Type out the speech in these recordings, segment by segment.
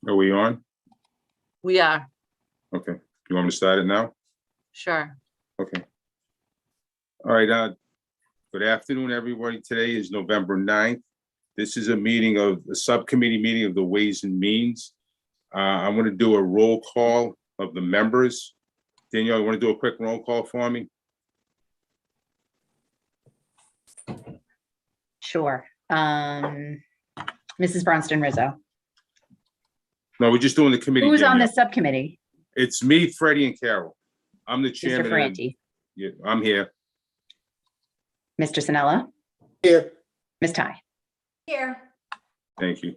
Are we on? We are, Okay. You want me to start it now? sure. Okay. All right. Good afternoon, everybody. Today is November 9th. This is a subcommittee meeting of the Ways and Means. I'm going to do a roll call of the members. Danielle, you want to do a quick roll call for me? Sure. Mrs. Bronston Rizzo. No, we're just doing the committee. Who's on Danielle. the subcommittee? It's me, Freddie, and Carol. I'm the Mr. chairman. Franti. Yeah, I'm here. Mr. Sinella. Here. Ms. Ty. Here. Thank you.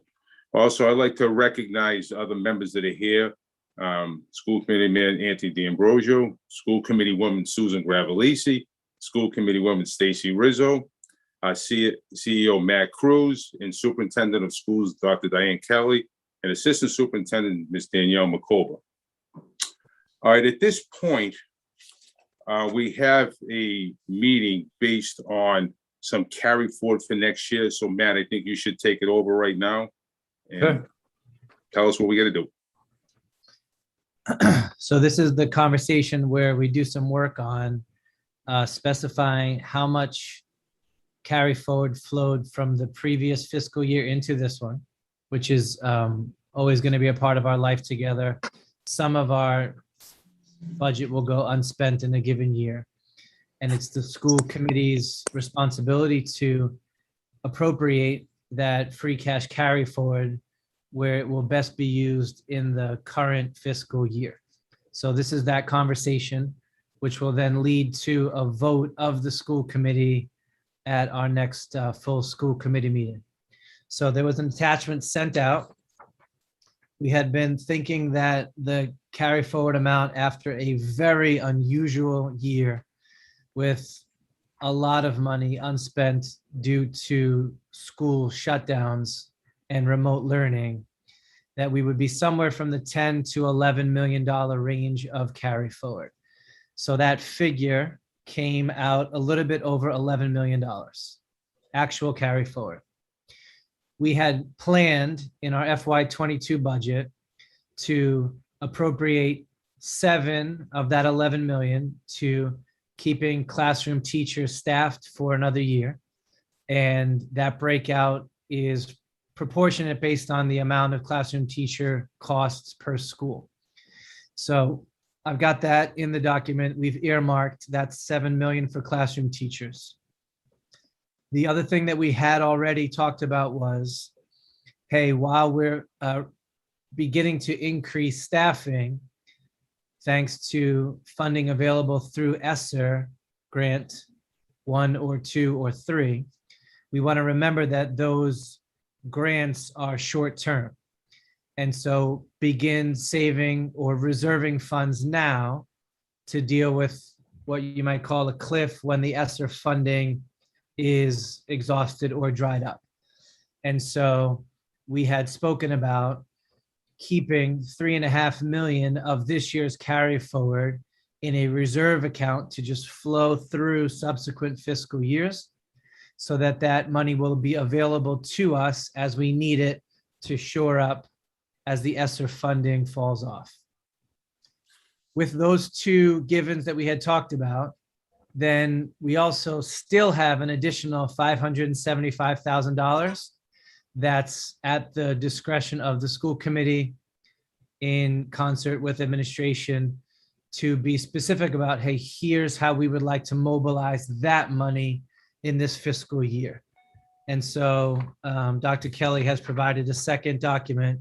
Also, I'd like to recognize other members that are here. School Committee Man Anthony D'Ambrosio, School Committee Woman Susan Gravelisi, School Committee Woman Stacy Rizzo, CEO Matt Cruz, and Superintendent of Schools Dr. Diane Kelly, and Assistant Superintendent Ms. Danielle McCoba. All right, at this point, we have a meeting based on some carry forward for next year. So Matt, I think you should take it over right now and tell us what we got to do. So this is the conversation where we do some work on specifying how much carry forward flowed from the previous fiscal year into this one, which is always going to be a part of our life together. Some of our budget will go unspent in a given year. And it's the school committee's responsibility to appropriate that free cash carry forward where it will best be used in the current fiscal year. So this is that conversation, which will then lead to a vote of the school committee at our next full school committee meeting. So there was an attachment sent out. We had been thinking that the carry forward amount after a very unusual year with a lot of money unspent due to school shutdowns and remote learning, that we would be somewhere from the 10 to $11 million range of carry forward. So that figure came out a little bit over $11 million, actual carry forward. We had planned in our FY22 budget to appropriate 7 of that 11 million to keeping classroom teachers staffed for another year. And that breakout is proportionate based on the amount of classroom teacher costs per school. So I've got that in the document. We've earmarked that 7 million for classroom teachers. The other thing that we had already talked about was, hey, while we're beginning to increase staffing, thanks to funding available through ESSER grant 1 or 2 or 3, we want to remember that those grants are short-term. And so begin saving or reserving funds now to deal with what you might call a cliff when the ESSER funding is exhausted or dried up. And so we had spoken about keeping 3.5 million of this year's carry forward in a reserve account to just flow through subsequent fiscal years so that that money will be available to us as we need it to shore up as the ESSER funding falls off. With those two givens that we had talked about, then we also still have an additional $575,000 that's at the discretion of the school committee in concert with administration to be specific about, hey, here's how we would like to mobilize that money in this fiscal year. And so Dr. Kelly has provided a second document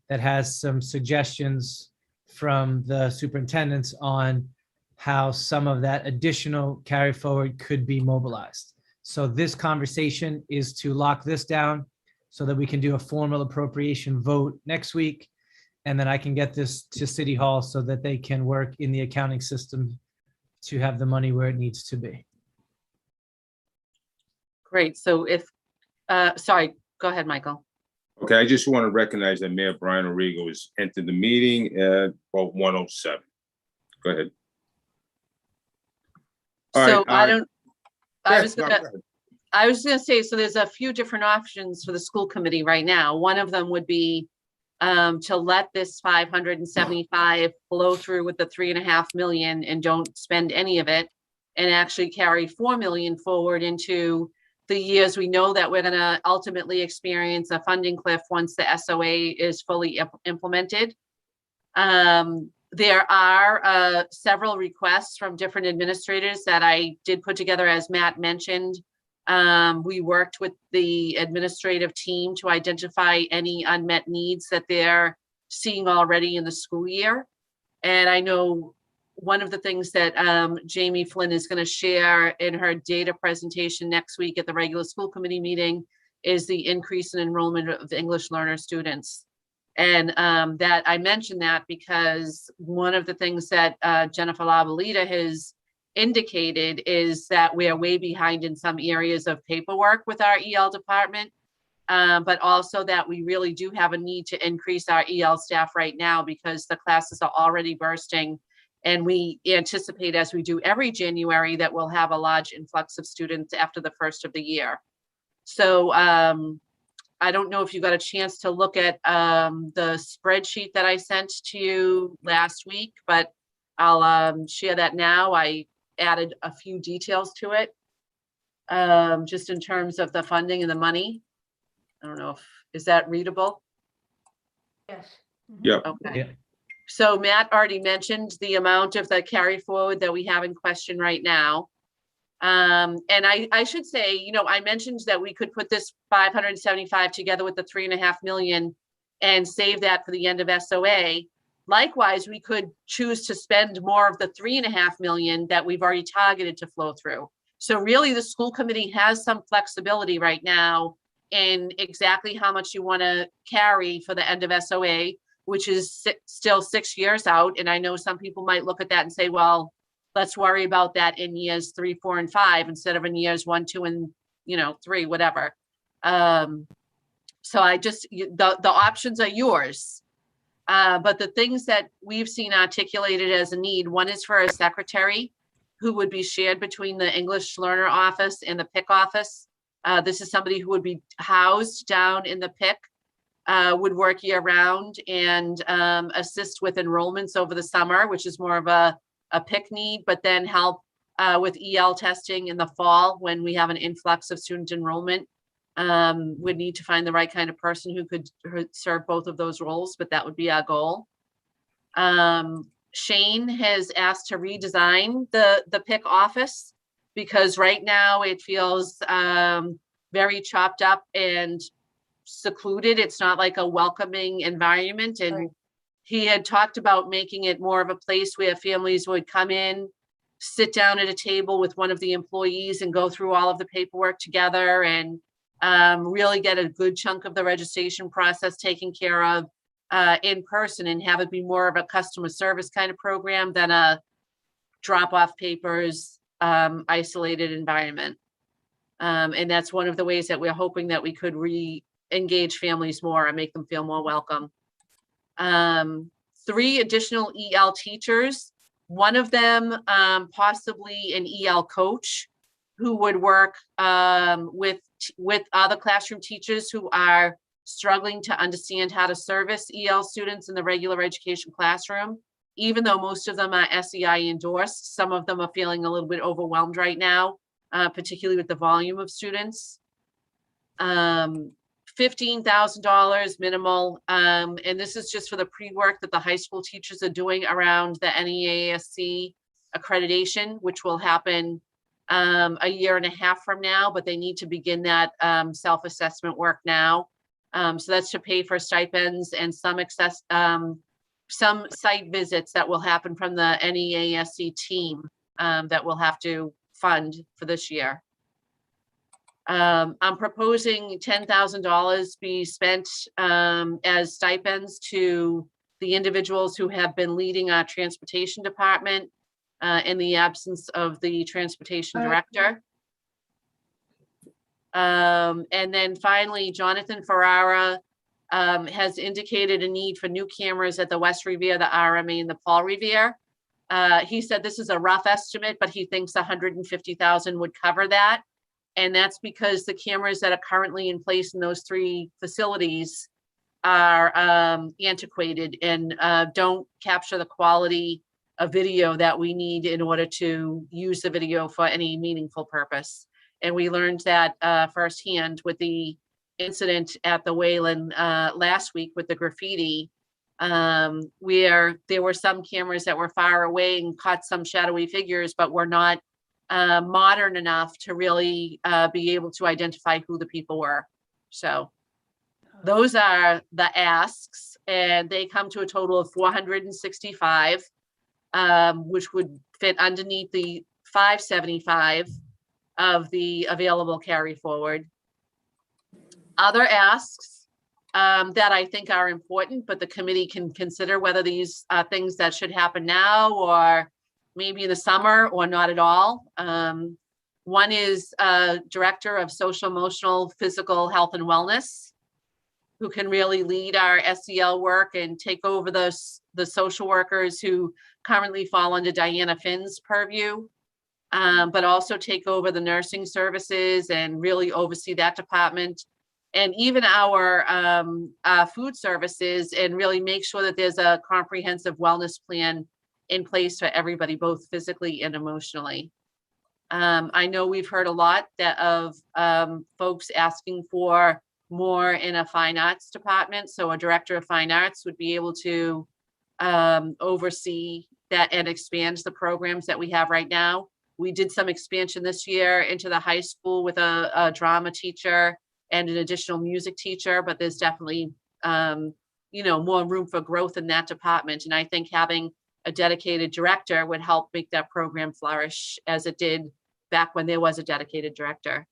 that has some suggestions from the superintendents on how some of that additional carry forward could be mobilized. So this conversation is to lock this down so that we can do a formal appropriation vote next week. And then I can get this to City Hall so that they can work in the accounting system to have the money where it needs to be. Great. So if, sorry, go ahead, Michael. Okay, I just want to recognize that Mayor Brian Arrigo has entered the meeting at about 1:07. Go ahead. All So right, I don't, I yeah, was no, gonna, go ahead. I was gonna say, so there's a few different options for the school committee right now. One of them would be to let this 575 flow through with the 3.5 million and don't spend any of it, and actually carry 4 million forward into the years we know that we're going to ultimately experience a funding cliff once the SOA is fully implemented. There are several requests from different administrators that I did put together, as Matt mentioned. We worked with the administrative team to identify any unmet needs that they're seeing already in the school year. And I know one of the things that Jamie Flynn is going to share in her data presentation next week at the regular school committee meeting is the increase in enrollment of English learner students. And that I mentioned that because one of the things that Jennifer Lavalita has indicated is that we are way behind in some areas of paperwork with our EL department, but also that we really do have a need to increase our EL staff right now because the classes are already bursting. And we anticipate, as we do every January, that we'll have a large influx of students after the first of the year. So I don't know if you got a chance to look at the spreadsheet that I sent to you last week, but I'll share that now. I added a few details to it, just in terms of the funding and the money. I don't know if, is that readable? Yes. Yeah. Okay. Yeah. So Matt already mentioned the amount of the carry forward that we have in question right now. And I should say, you know, I mentioned that we could put this 575 together with the 3.5 million and save that for the end of SOA. Likewise, we could choose to spend more of the 3.5 million that we've already targeted to flow through. So really the school committee has some flexibility right now in exactly how much you want to carry for the end of SOA, which is still 6 years out. And I know some people might look at that and say, well, let's worry about that in years 3, 4, and 5 instead of in years 1, 2, and 3, whatever. So I just, the options are yours. But the things that we've seen articulated as a need, one is for a secretary who would be shared between the English learner office and the PIC office. This is somebody who would be housed down in the PIC, would work year round and assist with enrollments over the summer, which is more of a PIC need, but then help with EL testing in the fall when we have an influx of student enrollment. Would need to find the right kind of person who could serve both of those roles, but that would be our goal. Shane has asked to redesign the PIC office because right now it feels very chopped up and secluded. It's not like a welcoming environment. And Right. He had talked about making it more of a place where families would come in, sit down at a table with one of the employees and go through all of the paperwork together and really get a good chunk of the registration process taken care of in person and have it be more of a customer service kind of program than a drop off papers, isolated environment. And that's one of the ways that we're hoping that we could re-engage families more and make them feel more welcome. 3 additional EL teachers, one of them possibly an EL coach who would work with other classroom teachers who are struggling to understand how to service EL students in the regular education classroom. Even though most of them are SEI endorsed, some of them are feeling a little bit overwhelmed right now, particularly with the volume of students. $15,000 minimal. And this is just for the pre-work that the high school teachers are doing around the NEASC accreditation, which will happen a year and a half from now, but they need to begin that self-assessment work now. So that's to pay for stipends and some site visits that will happen from the NEASC team that we'll have to fund for this year. I'm proposing $10,000 be spent as stipends to the individuals who have been leading our transportation department in the absence of the transportation director. And then finally, Jonathan Ferrara has indicated a need for new cameras at the West Revere, the RMA, and the Paul Revere. He said this is a rough estimate, but he thinks 150,000 would cover that. And that's because the cameras that are currently in place in those 3 facilities are antiquated and don't capture the quality of video that we need in order to use the video for any meaningful purpose. And we learned that firsthand with the incident at the Wayland last week with the graffiti, where there were some cameras that were far away and caught some shadowy figures, but were not modern enough to really be able to identify who the people were. So those are the asks, and they come to a total of 465, which would fit underneath the 575 of the available carry forward. Other asks that I think are important, but the committee can consider whether these are things that should happen now or maybe in the summer or not at all. One is Director of Social, Emotional, Physical Health and Wellness, who can really lead our SEL work and take over the social workers who currently fall under Diana Finn's purview, but also take over the nursing services and really oversee that department. And even our food services, and really make sure that there's a comprehensive wellness plan in place for everybody, both physically and emotionally. I know we've heard a lot of folks asking for more in a fine arts department. So a director of fine arts would be able to oversee that and expand the programs that we have right now. We did some expansion this year into the high school with a drama teacher and an additional music teacher, but there's definitely, more room for growth in that department. And I think having a dedicated director would help make that program flourish as it did back when there was a dedicated director.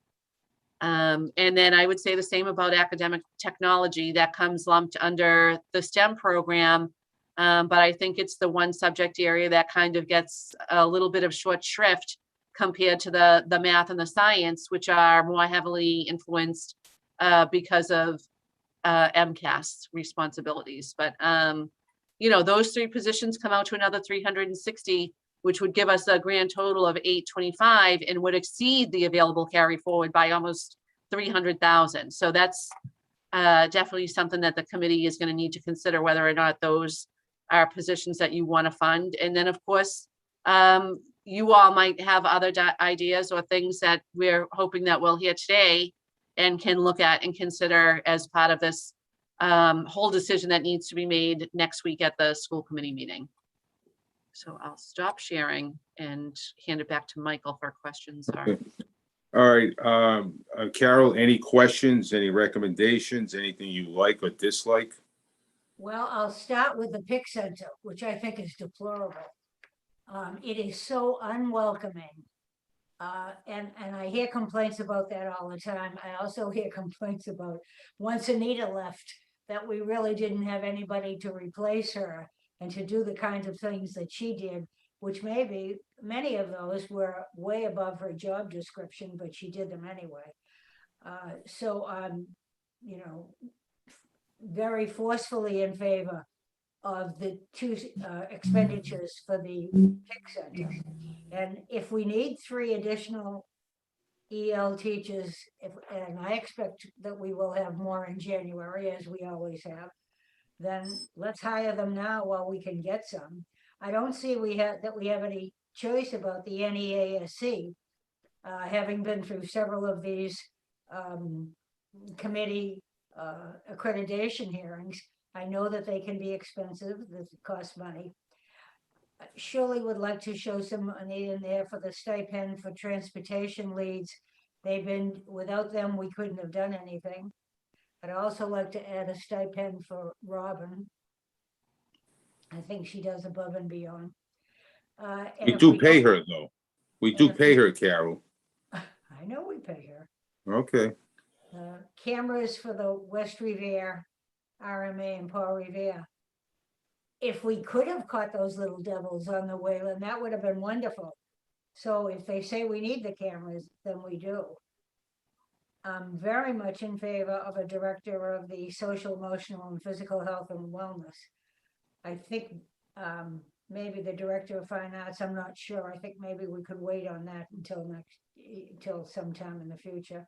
And then I would say the same about academic technology that comes lumped under the STEM program. But I think it's the one subject area that kind of gets a little bit of short shrift compared to the math and the science, which are more heavily influenced because of MCAS responsibilities. But, those three positions come out to another 360, which would give us a grand total of 825 and would exceed the available carry forward by almost 300,000. So that's definitely something that the committee is going to need to consider, whether or not those are positions that you want to fund. And then, of course, you all might have other ideas or things that we're hoping that we'll hear today and can look at and consider as part of this whole decision that needs to be made next week at the school committee meeting. So I'll stop sharing and hand it back to Michael for questions. All right, Carol, any questions, any recommendations, anything you like or dislike? Well, I'll start with the PIC Center, which I think is deplorable. It is so unwelcoming. And I hear complaints about that all the time. I also hear complaints about once Anita left, that we really didn't have anybody to replace her and to do the kinds of things that she did, which maybe many of those were way above her job description, but she did them anyway. So I'm, very forcefully in favor of the two expenditures for the PIC Center. And if we need 3 additional EL teachers, and I expect that we will have more in January, as we always have, then let's hire them now while we can get some. I don't see we have any choice about the NEASC, having been through several of these committee accreditation hearings. I know that they can be expensive, that cost money. Surely would like to show some money in there for the stipend for transportation leads. Without them, we couldn't have done anything. I'd also like to add a stipend for Robin. I think she does above and beyond. We do pay her, though. We do pay her, Carol. I know we pay her. Okay. Cameras for the West Revere, RMA, and Paul Revere. If we could have caught those little devils on the Wayland, that would have been wonderful. So if they say we need the cameras, then we do. I'm very much in favor of a director of the social, emotional, and physical health and wellness. I think maybe the director of fine arts, I'm not sure. I think maybe we could wait on that until sometime in the future.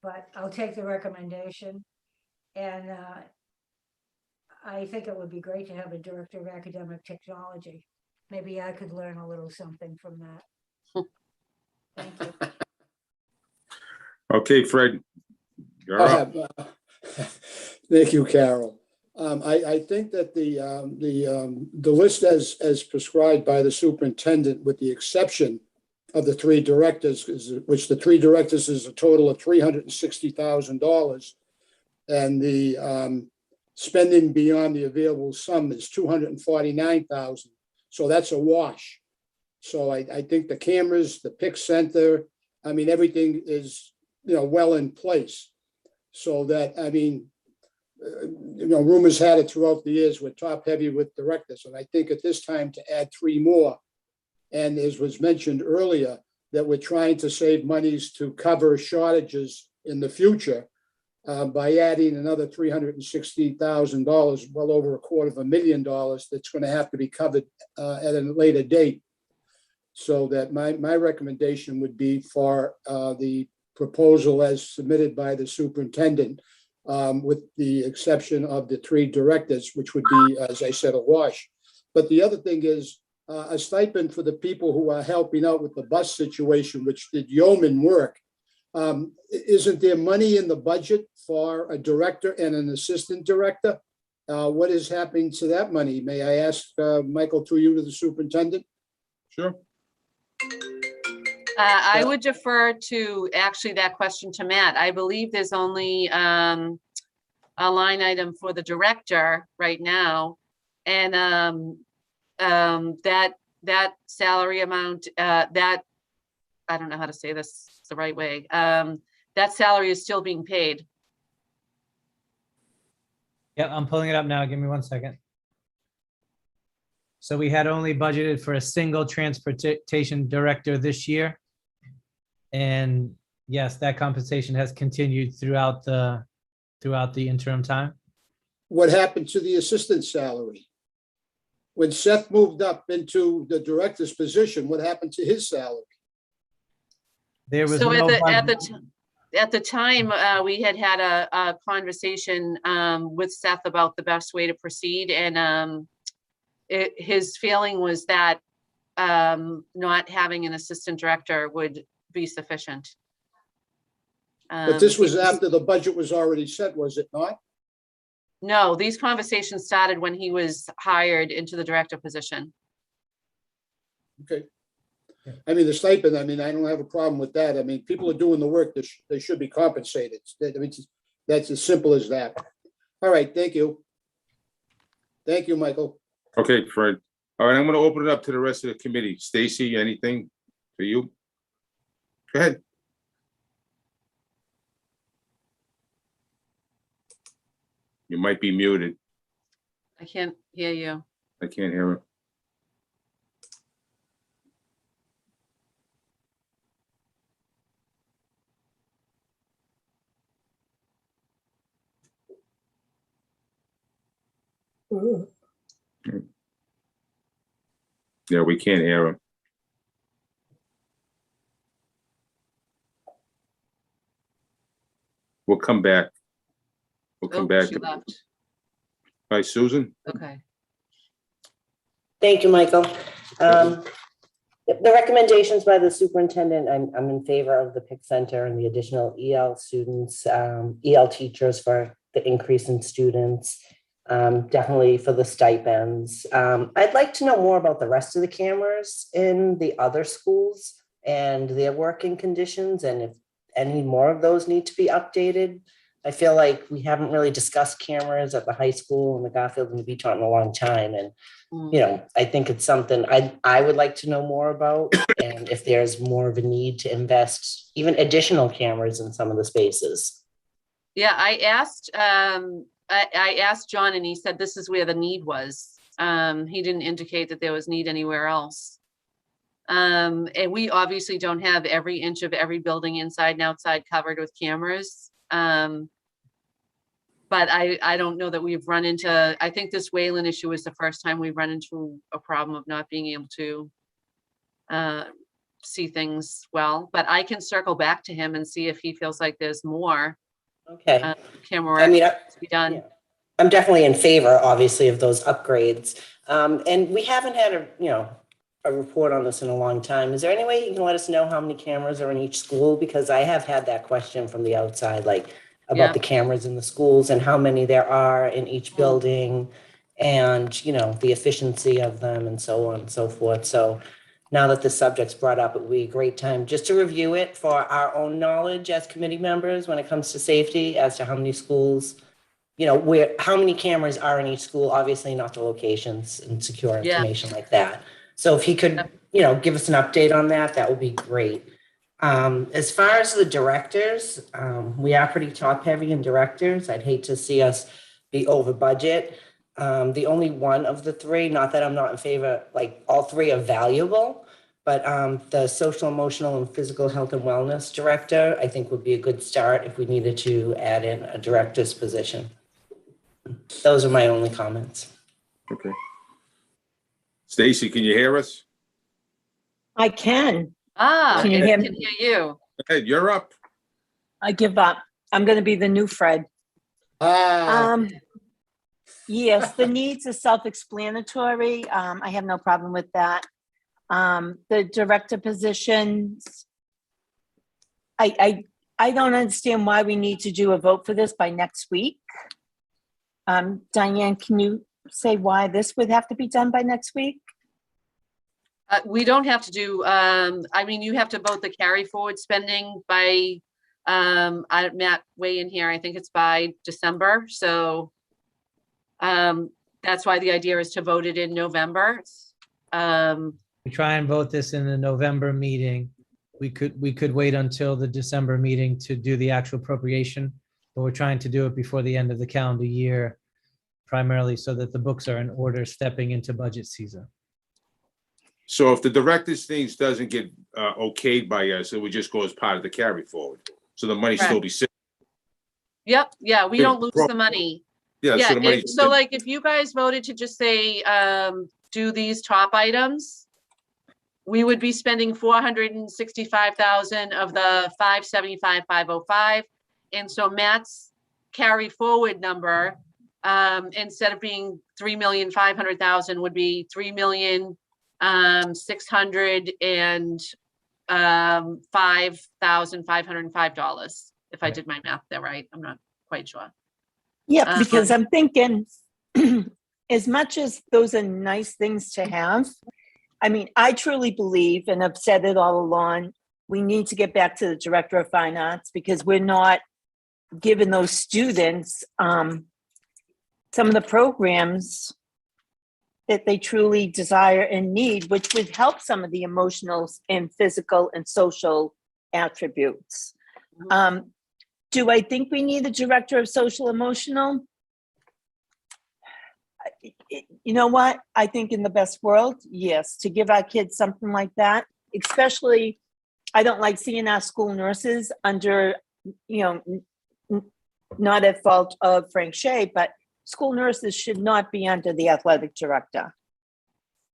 But I'll take the recommendation. And I think it would be great to have a director of academic technology. Maybe I could learn a little something from that. Thank you. Okay, Fred. You're up. Thank you, Carol. I think that the list as prescribed by the superintendent, with the exception of the three directors, which the three directors is a total of $360,000. And the spending beyond the available sum is $249,000. So that's a wash. So I think the cameras, the pick center, I mean, everything is, well in place. So that, I mean, rumors had it throughout the years, we're top heavy with directors. And I think at this time to add three more, and as was mentioned earlier, that we're trying to save monies to cover shortages in the future by adding another $360,000, well over $250,000 that's going to have to be covered at a later date. So that my recommendation would be for the proposal as submitted by the superintendent, with the exception of the three directors, which would be, as I said, a wash. But the other thing is a stipend for the people who are helping out with the bus situation, which did yeoman work. Isn't there money in the budget for a director and an assistant director? What is happening to that money? May I ask, Michael, through you to the superintendent? Sure. I would defer to actually that question to Matt. I believe there's only a line item for the director right now. And that salary amount, that, I don't know how to say this the right way. That salary is still being paid. Yeah, I'm pulling it up now. Give me 1 second. So we had only budgeted for a single transportation director this year. And yes, that compensation has continued throughout the interim time. What happened to the assistant salary? When Seth moved up into the director's position, what happened to his salary? There was So no at the time, we had a conversation with Seth about the best way to proceed, and his feeling was that not having an assistant director would be sufficient. But this was after the budget was already set, was it not? No, these conversations started when he was hired into the director position. Okay. I mean, the stipend, I mean, I don't have a problem with that. I mean, people are doing the work, they should be compensated. I mean, that's as simple as that. All right, thank you. Thank you, Michael. Okay, Fred. All right, I'm going to open it up to the rest of the committee. Stacy, anything for you? Go ahead. You might be muted. I can't hear you. I can't hear him. Yeah, we can't hear him. We'll come back. We'll come Oh, back. she left. Hi, Susan. Okay. Thank you, Michael. The recommendations by the superintendent, I'm in favor of the PIC Center and the additional EL students, EL teachers for the increase in students, definitely for the stipends. I'd like to know more about the rest of the cameras in the other schools and their working conditions, and if any more of those need to be updated. I feel like we haven't really discussed cameras at the high school and the Garfield and the Beach in a long time. And, I think it's something I would like to know more about, and if there's more of a need to invest even additional cameras in some of the spaces. Yeah, I asked John, and he said this is where the need was. He didn't indicate that there was need anywhere else. And we obviously don't have every inch of every building inside and outside covered with cameras. But I don't know that we've run into, I think this Wayland issue is the first time we've run into a problem of not being able to see things well, but I can circle back to him and see if he feels like there's more Okay. camera I mean, work to be done. I'm definitely in favor, obviously, of those upgrades. And we haven't had a report on this in a long time. Is there any way you can let us know how many cameras are in each school? Because I have had that question from the outside, like Yeah. about the cameras in the schools and how many there are in each building and, the efficiency of them and so on and so forth. So now that the subject's brought up, it would be a great time just to review it for our own knowledge as committee members when it comes to safety, as to how many schools, how many cameras are in each school, obviously not the locations and secure Yeah. information like that. So if he could, give us an update on that, that would be great. As far as the directors, we are pretty top heavy in directors. I'd hate to see us be over budget. The only one of the three, not that I'm not in favor, like all three are valuable, but the social, emotional, and physical health and wellness director, I think would be a good start if we needed to add in a director's position. Those are my only comments. Okay. Stacy, can you hear us? I can. Can you you hear can me? hear you. Hey, you're up. I give up. I'm going to be the new Fred. Yes, the needs are self-explanatory. I have no problem with that. The director positions, I don't understand why we need to do a vote for this by next week. Diane, can you say why this would have to be done by next week? We don't have to do, you have to vote the carry forward spending by, Matt, weigh in here, I think it's by December, so that's why the idea is to vote it in November. We try and vote this in the November meeting. We could wait until the December meeting to do the actual appropriation, but we're trying to do it before the end of the calendar year, primarily so that the books are in order stepping into budget season. So if the director's things doesn't get okayed by us, it would just go as part of the carry forward. So the money still be sitting. Yep, yeah, we don't lose the money. Yeah, so the money. So like if you guys voted to just say, do these top items, we would be spending 465,000 of the 575,505. And so Matt's carry forward number, instead of being 3,500,000 would be 3,605,505, if I did my math there right. I'm not quite sure. Yeah, because I'm thinking, as much as those are nice things to have, I truly believe, and I've said it all along, we need to get back to the director of fine arts because we're not giving those students some of the programs that they truly desire and need, which would help some of the emotional and physical and social attributes. Do I think we need a director of social emotional? You know what? I think in the best world, yes, to give our kids something like that, especially, I don't like seeing our school nurses under, not at fault of Frank Shea, but school nurses should not be under the athletic director.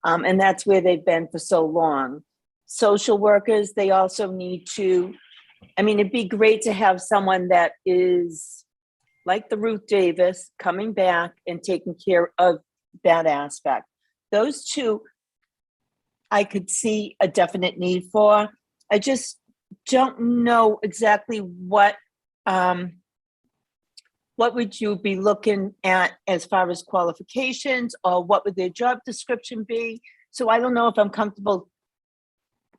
And that's where they've been for so long. Social workers, they also need to, it'd be great to have someone that is like the Ruth Davis coming back and taking care of that aspect. Those two, I could see a definite need for. I just don't know exactly what would you be looking at as far as qualifications, or what would their job description be? So I don't know if I'm comfortable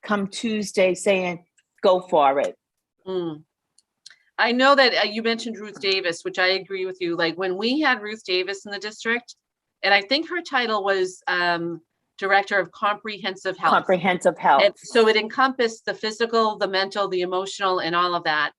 come Tuesday saying, go for it. I know that you mentioned Ruth Davis, which I agree with you. Like when we had Ruth Davis in the district, and I think her title was Director of Comprehensive Health. Comprehensive health. And so it encompassed the physical, the mental, the emotional, and all of that.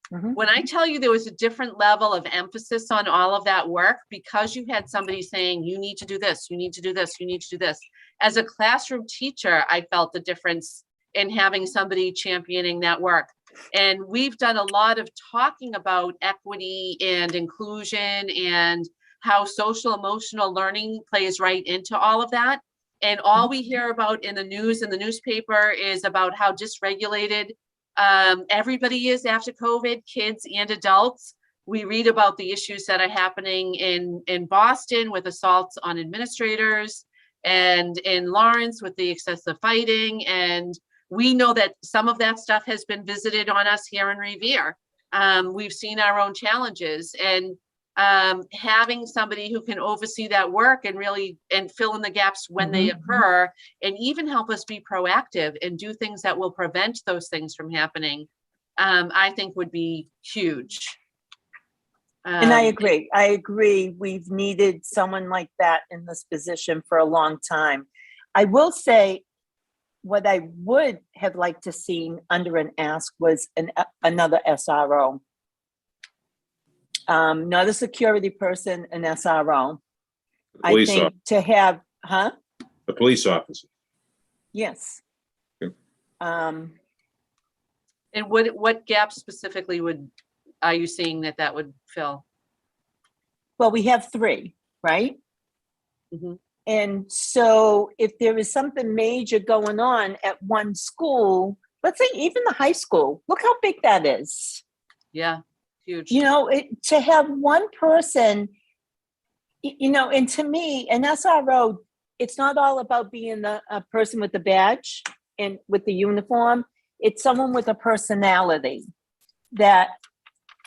When I tell you there was a different level of emphasis on all of that work, because you had somebody saying, you need to do this, you need to do this, you need to do this. As a classroom teacher, I felt the difference in having somebody championing that work. And we've done a lot of talking about equity and inclusion and how social emotional learning plays right into all of that. And all we hear about in the news and the newspaper is about how dysregulated everybody is after COVID, kids and adults. we read about the issues that are happening in Boston with assaults on administrators and in Lawrence with the excessive fighting. And we know that some of that stuff has been visited on us here in Revere. We've seen our own challenges, and having somebody who can oversee that work and really fill in the gaps when they occur, and even help us be proactive and do things that will prevent those things from happening, I think would be huge. And I agree. We've needed someone like that in this position for a long time. I will say, what I would have liked to seen under an ask was another SRO. Not a security person, an SRO. I Police think to have, The police officer. Yes. Okay. And what gaps specifically are you seeing that would fill? Well, we have 3, right? Mhm. And so if there is something major going on at one school, let's say even the high school, look how big that is. Yeah, huge. You know, to have one person, you know, and to me, an SRO, it's not all about being a person with the badge and with the uniform. It's someone with a personality that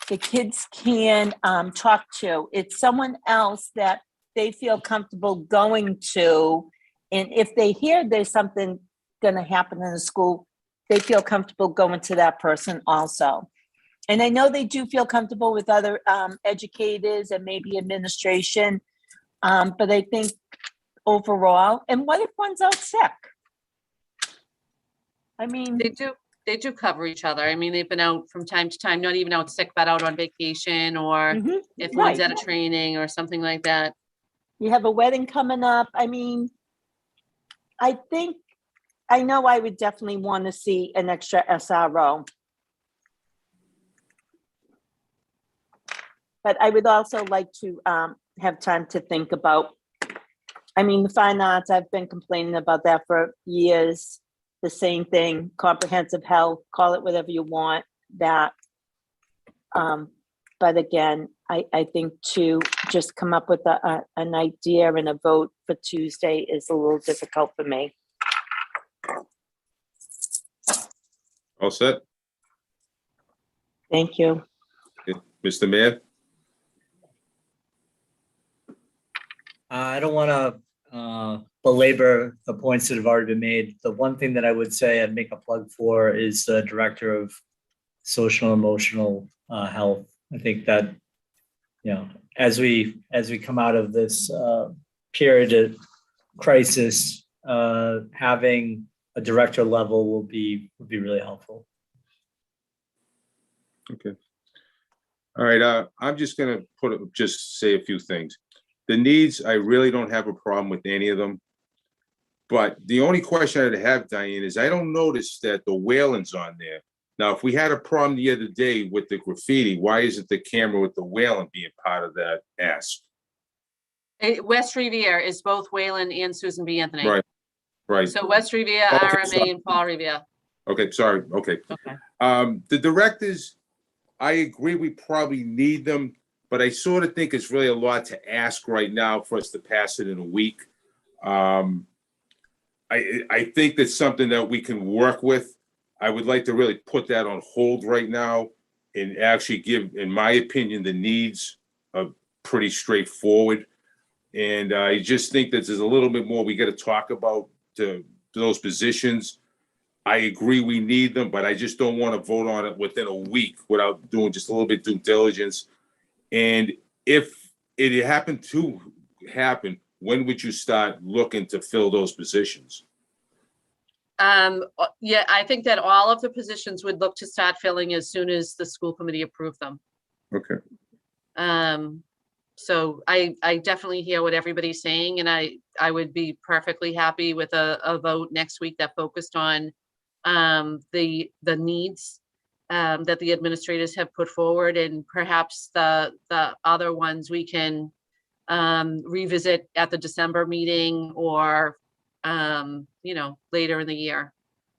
the kids can talk to. It's someone else that they feel comfortable going to. And if they hear there's something going to happen in the school, they feel comfortable going to that person also. And I know they do feel comfortable with other educators and maybe administration, but I think overall, and what if one's out sick? I mean, They do cover each other. I mean, they've been out from time to time, not even out sick, but out on vacation, or if one's at a training or something like that. You have a wedding coming up. I mean, I know I would definitely want to see an extra SRO. But I would also like to have time to think about, I mean, the fine arts, I've been complaining about that for years. The same thing, comprehensive health, call it whatever you want, that. But again, I think to just come up with an idea and a vote for Tuesday is a little difficult for me. All set? Thank you. Okay. Mr. Mayor? I don't want to belabor the points that have already been made. The one thing that I would say I'd make a plug for is the Director of Social and Emotional Health. I think that, you know, as we come out of this period of crisis, having a director level will be really helpful. Okay. All right, I'm just gonna just say a few things. The needs, I really don't have a problem with any of them. But the only question I'd have, Diane, is I don't notice that the Whalen's on there. Now, if we had a problem the other day with the graffiti, why isn't the camera with the Whalen being part of that ask? West Revere is both Whalen and Susan B. Anthony. Right. So West Revere, Okay, RMA, sorry. and Paul Revere. Okay, sorry, okay. Okay. The directors, I agree, we probably need them, but I sort of think it's really a lot to ask right now for us to pass it in a week. I think that's something that we can work with. I would like to really put that on hold right now and actually give, in my opinion, the needs are pretty straightforward. And I just think that there's a little bit more we got to talk about to those positions. I agree we need them, but I just don't want to vote on it within a week without doing just a little bit due diligence. And if it happened to happen, when would you start looking to fill those positions? Yeah, I think that all of the positions would look to start filling as soon as the school committee approved them. Okay. So I definitely hear what everybody's saying, and I would be perfectly happy with a vote next week that focused on the needs that the administrators have put forward, and perhaps the other ones we can revisit at the December meeting or later in the year.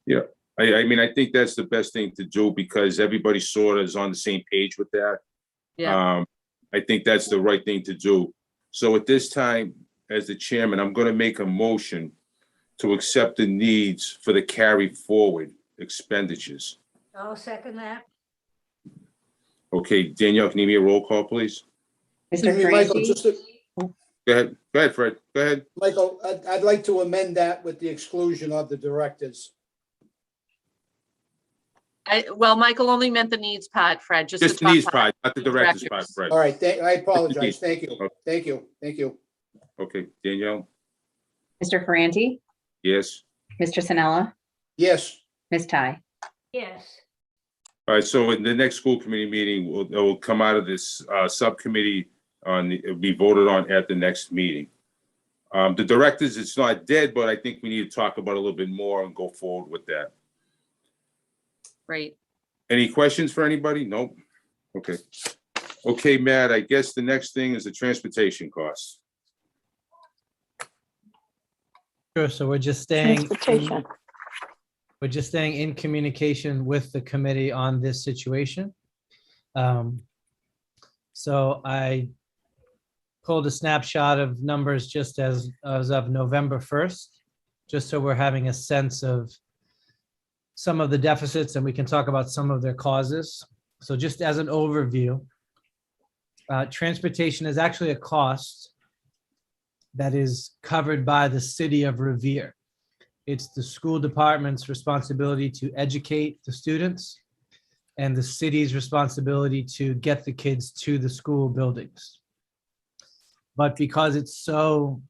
Yeah, I mean, I think that's the best thing to do because everybody sort of is on the same page with that. Yeah. I think that's the right thing to do. So at this time, as the chairman, I'm going to make a motion to accept the needs for the carry forward expenditures. I'll second that. Okay, Danielle, can you give me a roll call, please? Mr. Excuse me, Michael, Franchi, just to, Go ahead, Fred, go ahead. Michael, I'd like to amend that with the exclusion of the directors. Well, Michael only meant the needs part, Fred, just the Just the top needs part. part, not the director's part, Directors. Fred. All right, I apologize. Thank you. Okay. Thank you. Thank you. Okay, Danielle, Mr. Franti, yes. Mr. Sinella, Yes, Ms. Ty. Yes, All right, so in the next school committee meeting, it will come out of this subcommittee it'll be voted on at the next meeting. The directors, it's not dead, but I think we need to talk about it a little bit more and go forward with that. Great. Any questions for anybody? Nope. Okay. Okay, Matt, I guess the next thing is the transportation costs. Sure, so we're just staying. Transportation. We're just staying in communication with the committee on this situation. So I pulled a snapshot of numbers just as of November 1st, just so we're having a sense of some of the deficits and we can talk about some of their causes. So just as an overview, transportation is actually a cost that is covered by the city of Revere. It's the school department's responsibility to educate the students and the city's responsibility to get the kids to the school buildings. But because it's so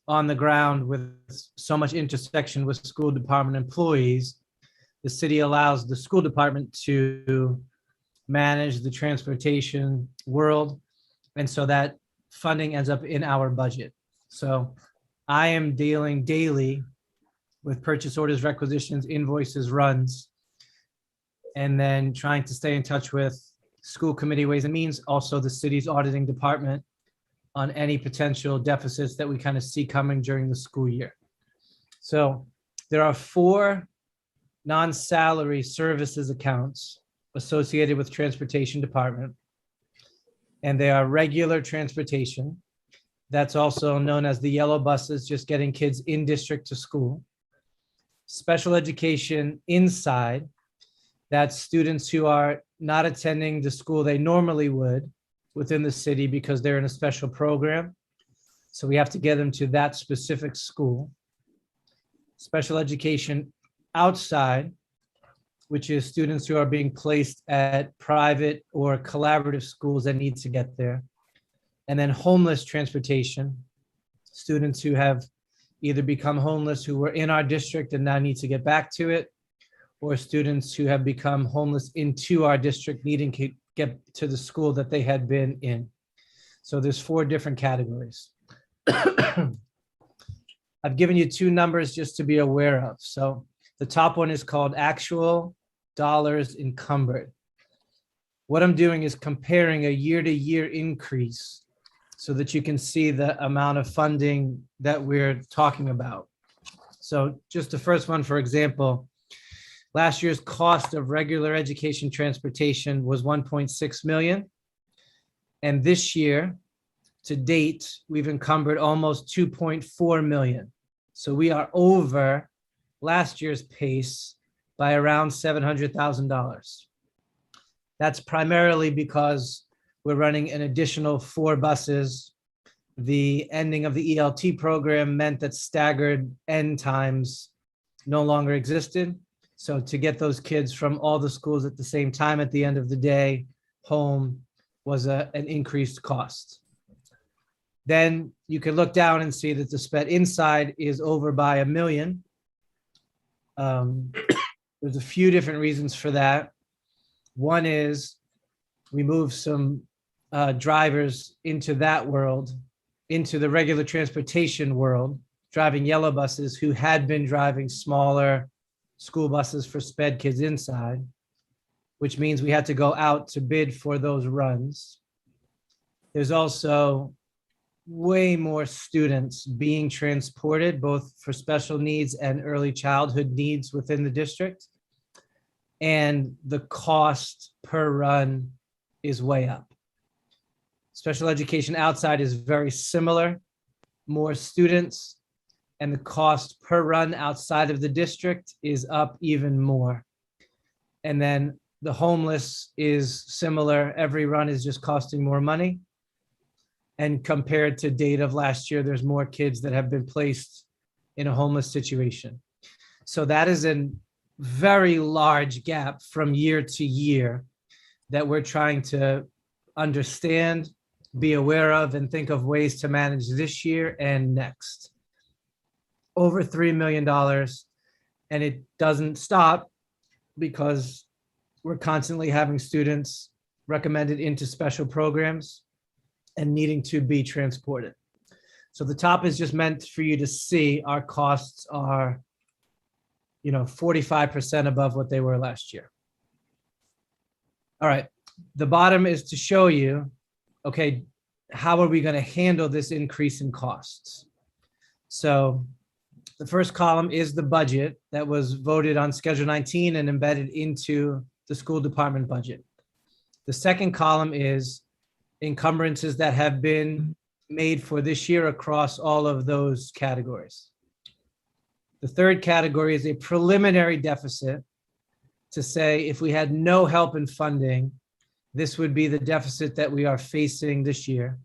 on the ground with so much intersection with school department employees, the city allows the school department to manage the transportation world. And so that funding ends up in our budget. So I am dealing daily with purchase orders, requisitions, invoices, runs, and then trying to stay in touch with school committee Ways and Means, also the city's auditing department on any potential deficits that we kind of see coming during the school year. So there are 4 non-salary services accounts associated with transportation department. And they are regular transportation. That's also known as the yellow buses, just getting kids in district to school. Special education inside, that's students who are not attending the school they normally would within the city because they're in a special program. So we have to get them to that specific school. Special education outside, which is students who are being placed at private or collaborative schools that need to get there. And then homeless transportation, students who have either become homeless who were in our district and now need to get back to it, or students who have become homeless into our district needing to get to the school that they had been in. So there's 4 different categories. I've given you 2 numbers just to be aware of. So the top one is called actual dollars encumbered. What I'm doing is comparing a year-to-year increase so that you can see the amount of funding that we're talking about. So just the first one, for example, last year's cost of regular education transportation was 1.6 million. And this year, to date, we've encumbered almost 2.4 million. So we are over last year's pace by around $700,000. That's primarily because we're running an additional 4 buses. The ending of the ELT program meant that staggered end times no longer existed. So to get those kids from all the schools at the same time at the end of the day home was an increased cost. Then you can look down and see that the sped inside is over by $1 million. There's a few different reasons for that. One is we moved some drivers into that world, into the regular transportation world, driving yellow buses who had been driving smaller school buses for sped kids inside, which means we had to go out to bid for those runs. There's also way more students being transported, both for special needs and early childhood needs within the district. And the cost per run is way up. Special education outside is very similar, more students, and the cost per run outside of the district is up even more. And then the homeless is similar. Every run is just costing more money. And compared to date of last year, there's more kids that have been placed in a homeless situation. So that is a very large gap from year to year that we're trying to understand, be aware of, and think of ways to manage this year and next. Over $3 million, and it doesn't stop because we're constantly having students recommended into special programs and needing to be transported. So the top is just meant for you to see our costs are, 45% above what they were last year. All right, the bottom is to show you, okay, how are we going to handle this increase in costs? So the first column is the budget that was voted on Schedule 19 and embedded into the school department budget. The second column is encumbrances that have been made for this year across all of those categories. The third category is a preliminary deficit to say if we had no help in funding, this would be the deficit that we are facing this year.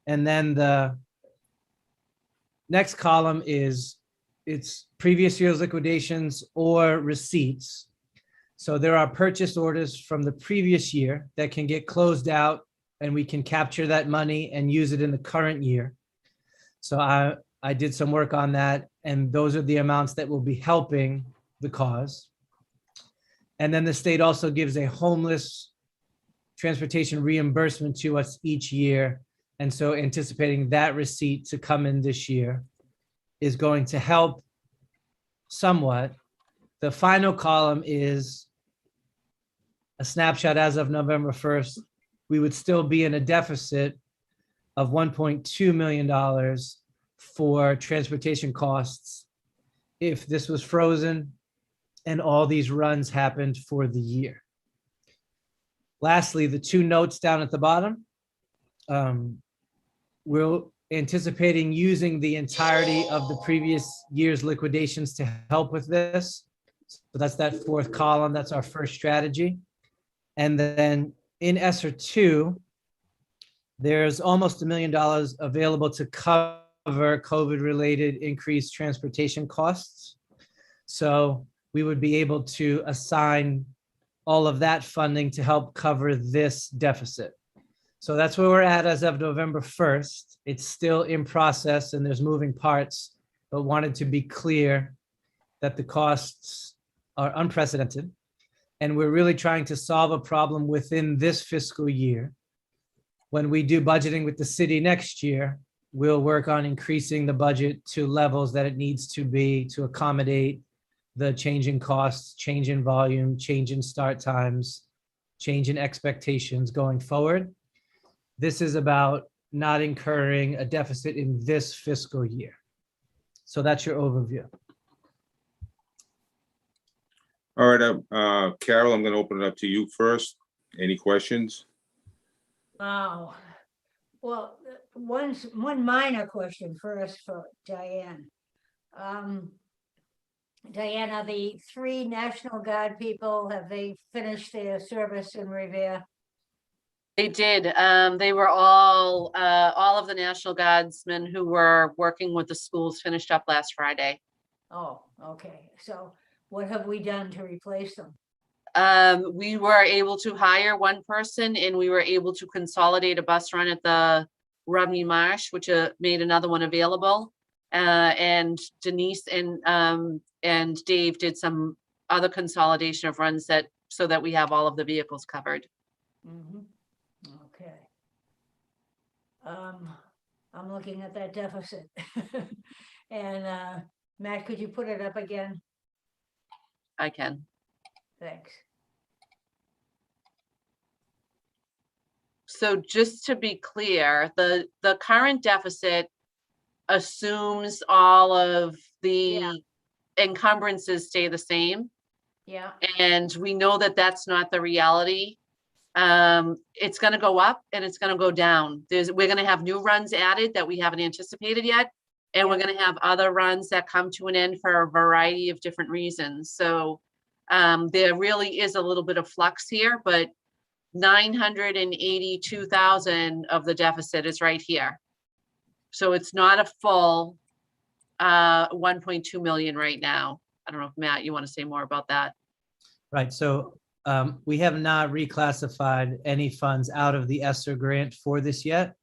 And then the next column is it's previous year's liquidations or receipts. So there are purchase orders from the previous year that can get closed out and we can capture that money and use it in the current year. So I did some work on that, and those are the amounts that will be helping the cause. And then the state also gives a homeless transportation reimbursement to us each year. And so anticipating that receipt to come in this year is going to help somewhat. The final column is a snapshot as of November 1st. We would still be in a deficit of $1.2 million for transportation costs if this was frozen and all these runs happened for the year. Lastly, the two notes down at the bottom. We're anticipating using the entirety of the previous year's liquidations to help with this. So that's that fourth column. That's our first strategy. And then in ESSER 2, there's almost $1 million available to cover COVID-related increased transportation costs. So we would be able to assign all of that funding to help cover this deficit. So that's where we're at as of November 1st. It's still in process and there's moving parts, but wanted to be clear that the costs are unprecedented. And we're really trying to solve a problem within this fiscal year. When we do budgeting with the city next year, we'll work on increasing the budget to levels that it needs to be to accommodate the change in costs, change in volume, change in start times, change in expectations going forward. This is about not incurring a deficit in this fiscal year. So that's your overview. All right, Carol, I'm going to open it up to you first. Any questions? Wow. Well, one minor question first for Diane. Diana, the 3 National Guard people, have they finished their service in Revere? They did. They were all of the National Guardsmen who were working with the schools finished up last Friday. Oh, okay. So what have we done to replace them? We were able to hire one person and we were able to consolidate a bus run at the Rumney Marsh, which made another one available. And Denise and Dave did some other consolidation of runs so that we have all of the vehicles covered. Mm-hmm. Okay. I'm looking at that deficit. And Matt, could you put it up again? I can. Thanks. So just to be clear, the current deficit assumes all of the encumbrances stay the same. Yeah. And we know that that's not the reality. It's gonna go up and it's gonna go down. We're gonna have new runs added that we haven't anticipated yet. And we're gonna have other runs that come to an end for a variety of different reasons. So there really is a little bit of flux here, but 982,000 of the deficit is right here. So it's not a full 1.2 million right now. I don't know if Matt, you want to say more about that? Right, so we have not reclassified any funds out of the ESSER grant for this yet,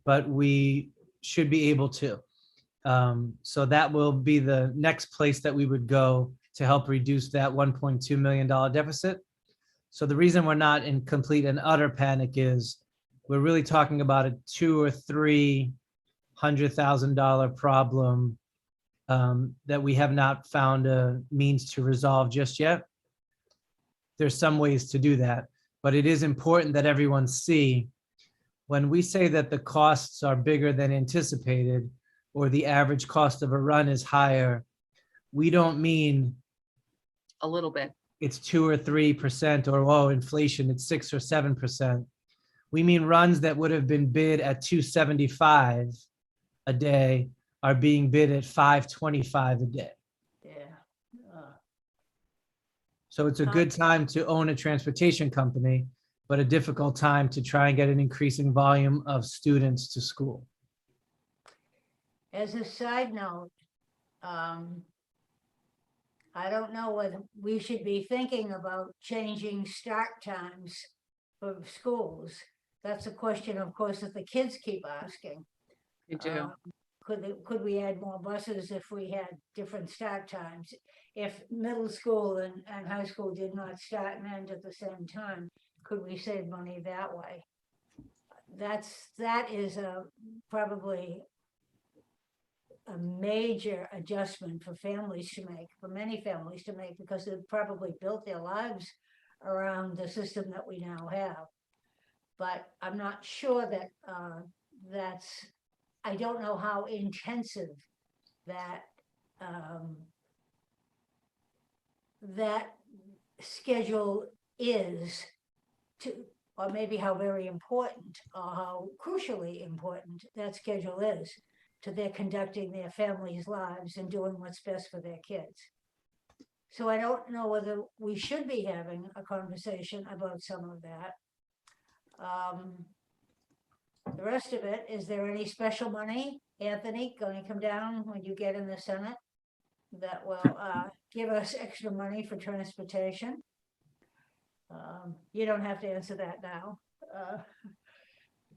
but we should be able to. So that will be the next place that we would go to help reduce that $1.2 million deficit. So the reason we're not in complete and utter panic is we're really talking about a $200,000 or $300,000 problem that we have not found a means to resolve just yet. There's some ways to do that, but it is important that everyone see when we say that the costs are bigger than anticipated or the average cost of a run is higher, we don't mean A little bit. it's 2 or 3% or, oh, inflation, it's 6 or 7%. We mean runs that would have been bid at $275 a day are being bid at $525 a day. Yeah. So it's a good time to own a transportation company, but a difficult time to try and get an increasing volume of students to school. As a side note, I don't know whether we should be thinking about changing start times for schools. That's a question, of course, that the kids keep asking. You do. Could we add more buses if we had different start times? If middle school and high school did not start and end at the same time, could we save money that way? That is probably a major adjustment for families to make, for many families to make, because they've probably built their lives around the system that we now have. But I'm not sure that I don't know how intensive that that schedule is to, or maybe how very important or how crucially important that schedule is to their conducting their families' lives and doing what's best for their kids. So I don't know whether we should be having a conversation about some of that. The rest of it, is there any special money, Anthony, going to come down when you get in the Senate that will give us extra money for transportation? You don't have to answer that now.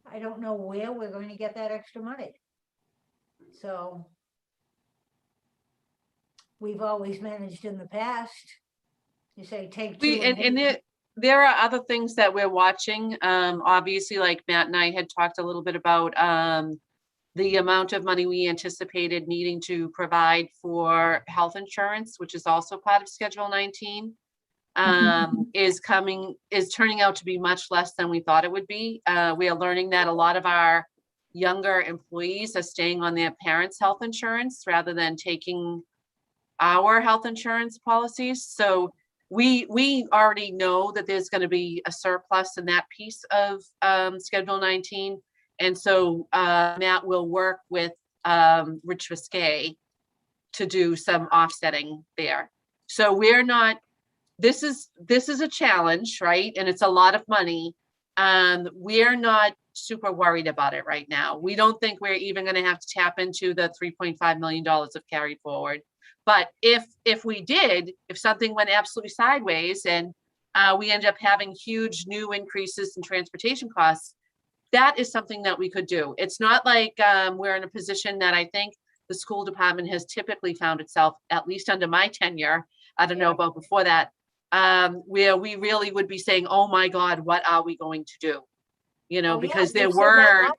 I don't know where we're going to get that extra money. So we've always managed in the past. You say take two. And there are other things that we're watching. Obviously, like Matt and I had talked a little bit about the amount of money we anticipated needing to provide for health insurance, which is also part of Schedule 19, is turning out to be much less than we thought it would be. We are learning that a lot of our younger employees are staying on their parents' health insurance rather than taking our health insurance policies. So we already know that there's going to be a surplus in that piece of Schedule 19. And so Matt will work with Rich Viscay to do some offsetting there. So we're not, this is a challenge, right? And it's a lot of money. We're not super worried about it right now. We don't think we're even going to have to tap into the $3.5 million of carry forward. But if we did, if something went absolutely sideways and we end up having huge new increases in transportation costs, that is something that we could do. It's not like we're in a position that I think the school department has typically found itself, at least under my tenure, I don't know about before that, where we really would be saying, oh my God, what are we going to do? You know, because there were,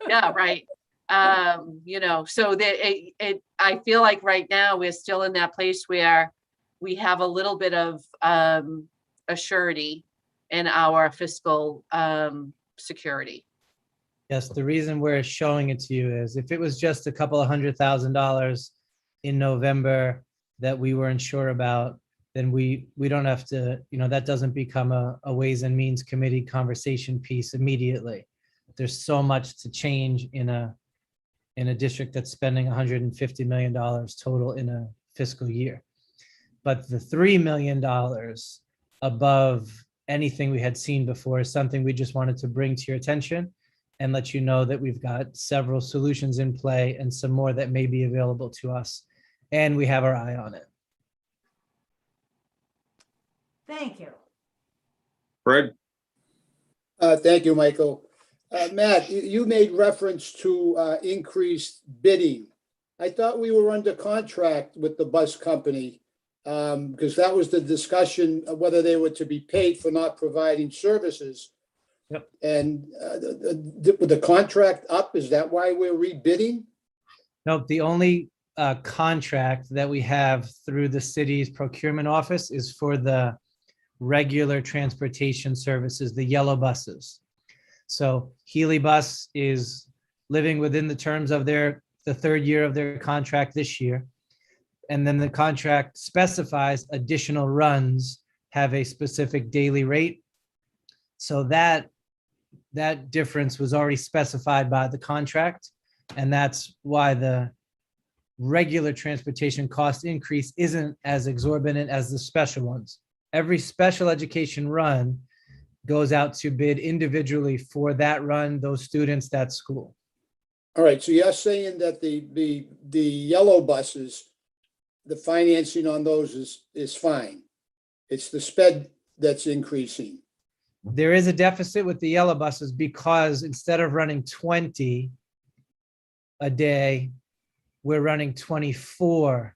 yeah, right. You know, so I feel like right now we're still in that place where we have a little bit of a surety in our fiscal security. Yes, the reason we're showing it to you is if it was just a couple of $100,000 in November that we weren't sure about, then we don't have to, that doesn't become a Ways and Means Committee conversation piece immediately. There's so much to change in a district that's spending $150 million total in a fiscal year. But the $3 million above anything we had seen before is something we just wanted to bring to your attention and let you know that we've got several solutions in play and some more that may be available to us. And we have our eye on it. Thank you. Fred? Thank you, Michael. Matt, you made reference to increased bidding. I thought we were under contract with the bus company because that was the discussion of whether they were to be paid for not providing services. Yep. And with the contract up, is that why we're rebidding? No, the only contract that we have through the city's procurement office is for the regular transportation services, the yellow buses. So Healy Bus is living within the terms of the third year of their contract this year. And then the contract specifies additional runs have a specific daily rate. So that difference was already specified by the contract. And that's why the regular transportation cost increase isn't as exorbitant as the special ones. Every special education run goes out to bid individually for that run, those students, that school. All right, so you're saying that the yellow buses, the financing on those is fine. It's the sped that's increasing. There is a deficit with the yellow buses because instead of running 20 a day, we're running 24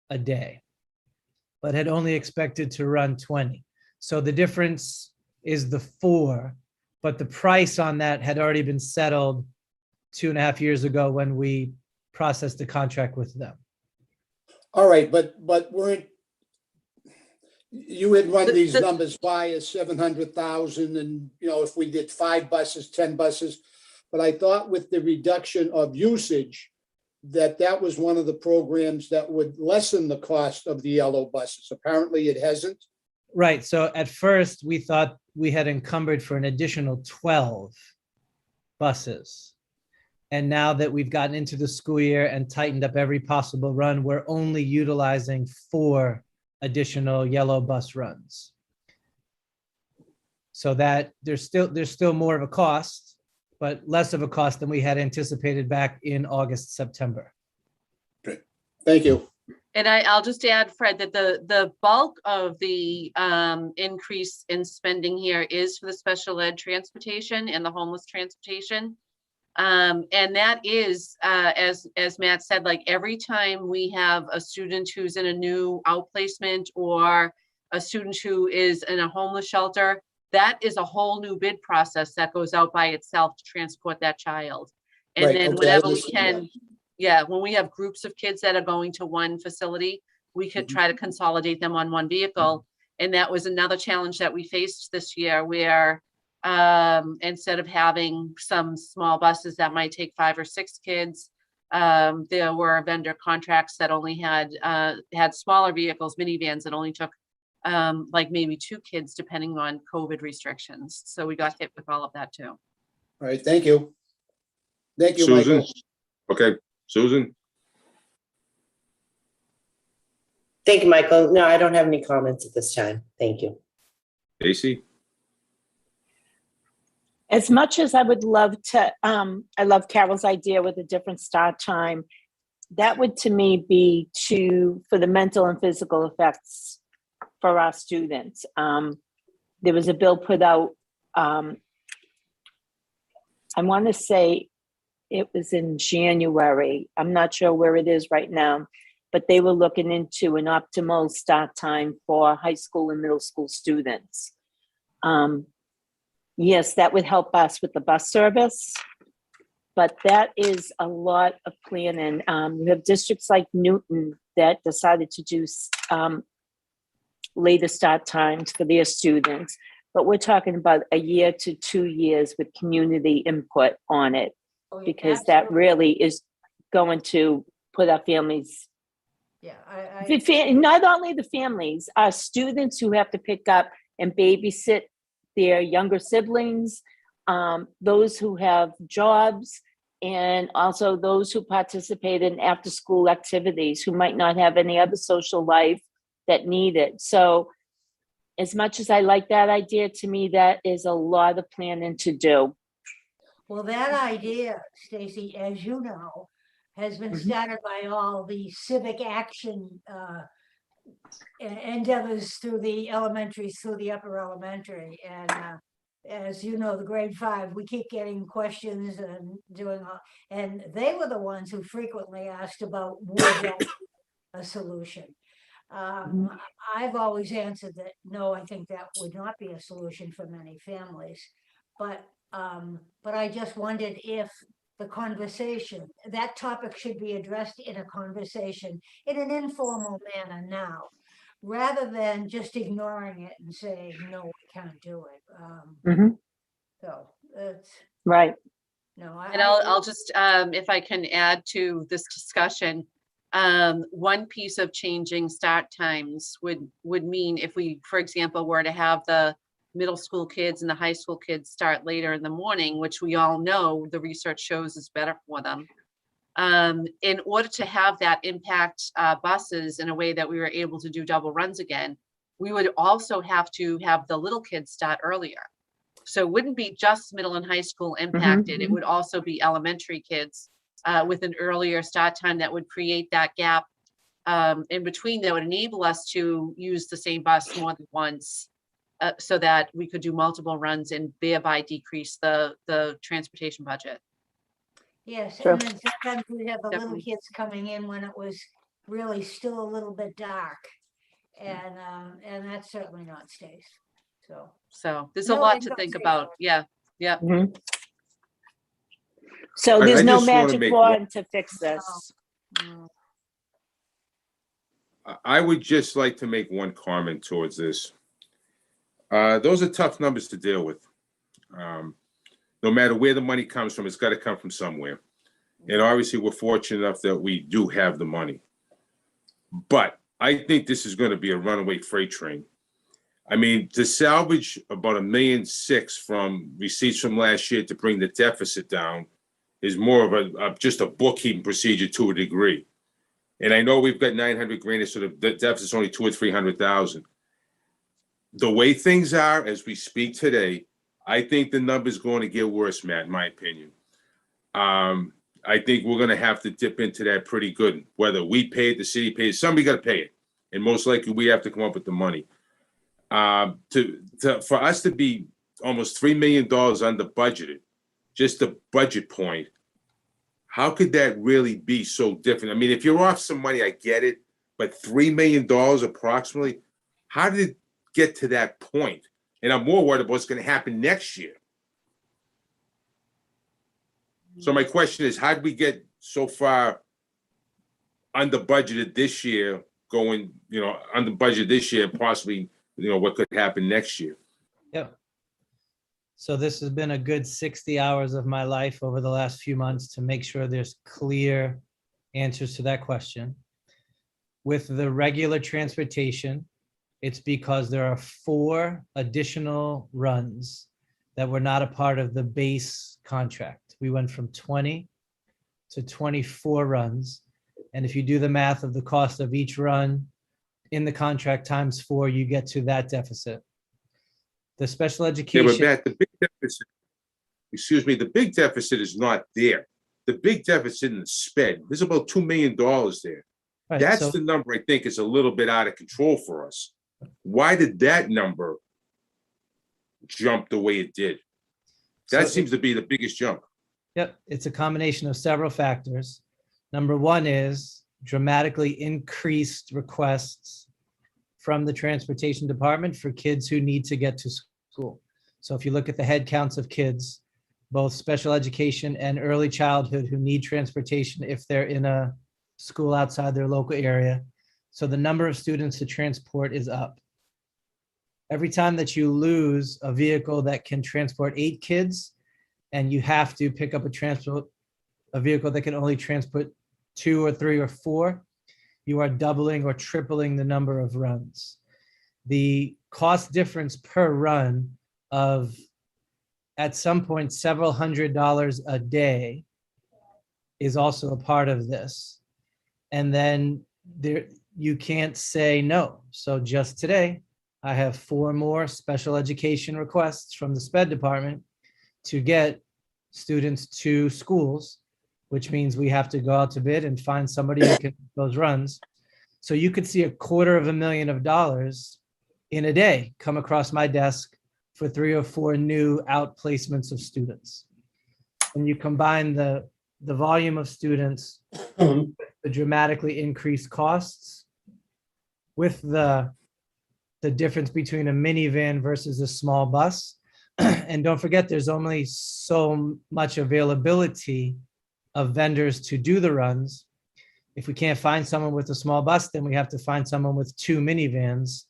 a day, but had only expected to run 20. So the difference is the 4, but the price on that had already been settled 2.5 years ago when we processed the contract with them. All right, but you had run these The- numbers by as 700,000 and, if we did 5 buses, 10 buses, but I thought with the reduction of usage, that was one of the programs that would lessen the cost of the yellow buses. Apparently it hasn't. Right. So at first we thought we had encumbered for an additional 12 buses. And now that we've gotten into the school year and tightened up every possible run, we're only utilizing 4 additional yellow bus runs. So that there's still more of a cost, but less of a cost than we had anticipated back in August, September. Thank you. And I'll just add, Fred, that the bulk of the increase in spending here is for the special ed transportation and the homeless transportation. And that is, as Matt said, like every time we have a student who's in a new outplacement or a student who is in a homeless shelter, that is a whole new bid process that goes out by itself to transport that child. And Right, then okay, I whenever we understand can, when we have groups of kids that are going to one facility, we could try to consolidate them on one vehicle. And that was another challenge that we faced this year where instead of having some small buses that might take 5 or 6 kids, there were vendor contracts that only had smaller vehicles, minivans that only took like maybe 2 kids depending on COVID restrictions. So we got hit with all of that too. All right, thank you. Thank you, Susan? Michael. Okay, Susan? Thank you, Michael. No, I don't have any comments at this time. Thank you. Stacy? As much as I would love to, I love Carol's idea with a different start time. That would to me be for the mental and physical effects for our students. There was a bill put out, I want to say it was in January. I'm not sure where it is right now, but they were looking into an optimal start time for high school and middle school students. Yes, that would help us with the bus service, but that is a lot of planning. We have districts like Newton that decided to do later start times for their students, but we're talking about a year to 2 years with community input on it, because that really is going to put our families Yeah, Not only the families, students who have to pick up and babysit their younger siblings, those who have jobs, and also those who participate in after-school activities who might not have any other social life that need it. So as much as I like that idea, to me, that is a lot of planning to do. well, that idea, Stacy, as you know, has been Mhm. started by all the civic action endeavors through the elementaries, through the upper elementary. And as you know, the grade 5, we keep getting questions and doing all, and they were the ones who frequently asked about would that be a solution. I've always answered that no, I think that would not be a solution for many families. But I just wondered if the conversation, that topic should be addressed in a conversation in an informal manner now, rather than just ignoring it and saying, no, we can't do it. Mhm. So it's, Right. no, And I'll just, if I can add to this discussion, one piece of changing start times would mean if we, for example, were to have the middle school kids and the high school kids start later in the morning, which we all know the research shows is better for them. In order to have that impact buses in a way that we were able to do double runs again, we would also have to have the little kids start earlier. So it wouldn't be just middle and high school impacted. It would also be elementary kids with an earlier start time that would create that gap in between that would enable us to use the same bus more than once so that we could do multiple runs and thereby decrease the transportation budget. yes, Sure. and then sometimes we have the little Definitely. kids coming in when it was really still a little bit dark. And that's certainly not safe. So there's a No, lot it's to not think safe. about. Yeah. Yeah. Mhm. So I there's no just wanna magic make wand to fix this. No. I would just like to make one comment towards this. Those are tough numbers to deal with. No matter where the money comes from, it's got to come from somewhere. And obviously, we're fortunate enough that we do have the money. But I think this is going to be a runaway freight train. I mean, to salvage about $1.6 million from receipts from last year to bring the deficit down is more of just a bookkeeping procedure to a degree. And I know we've got 900 grand, so the deficit's only 200,000 or 300,000. The way things are as we speak today, I think the number's going to get worse, Matt, in my opinion. I think we're going to have to dip into that pretty good. Whether we pay it, the city pays, somebody got to pay it, and most likely we have to come up with the money. For us to be almost $3 million under budgeted, just the budget point, how could that really be so different? I mean, if you're off some money, I get it, but $3 million approximately, how did it get to that point? And I'm more worried about what's going to happen next year. So my question is, how did we get so far under budgeted this year, going, under budget this year, possibly, what could happen next year? Yep. So this has been a good 60 hours of my life over the last few months to make sure there's clear answers to that question. With the regular transportation, it's because there are 4 additional runs that were not a part of the base contract. We went from 20 to 24 runs. And if you do the math of the cost of each run in the contract times 4, you get to that deficit. The special Yeah, education. but Matt, the big deficit, the big deficit is not there. The big deficit in the sped, there's about $2 million there. Right, That's so- the number I think is a little bit out of control for us. Why did that number jump the way it did? That So seems to be the biggest jump. Yep, it's a combination of several factors. Number one is dramatically increased requests from the transportation department for kids who need to get to school. So if you look at the head counts of kids, both special education and early childhood who need transportation if they're in a school outside their local area. So the number of students to transport is up. Every time that you lose a vehicle that can transport 8 kids, and you have to pick up a vehicle that can only transport 2 or 3 or 4, you are doubling or tripling the number of runs. The cost difference per run of, at some point, several $100s a day is also a part of this. And then there, you can't say no. So just today, I have 4 more special education requests from the SPED department to get students to schools, which means we have to go out to bid and find somebody who can do those runs. So you could see $250,000 in a day come across my desk for 3 or 4 new outplacements of students. When you combine the volume of students, the dramatically increased costs, with the difference between a minivan versus a small bus. And don't forget, there's only so much availability of vendors to do the runs. If we can't find someone with a small bus, then we have to find someone with 2 minivans.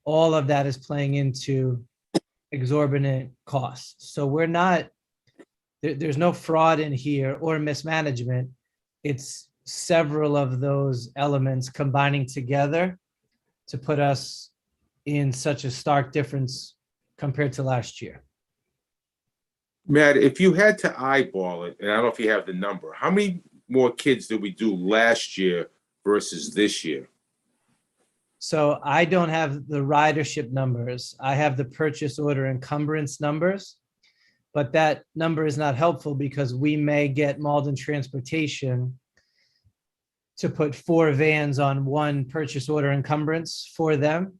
All of that is playing into exorbitant costs. So we're not, there's no fraud in here or mismanagement. It's several of those elements combining together to put us in such a stark difference compared to last year. Matt, if you had to eyeball it, and I don't know if you have the number, how many more kids did we do last year versus this year? So I don't have the ridership numbers. I have the purchase order encumbrance numbers, but that number is not helpful because we may get Malden Transportation to put 4 vans on 1 purchase order encumbrance for them.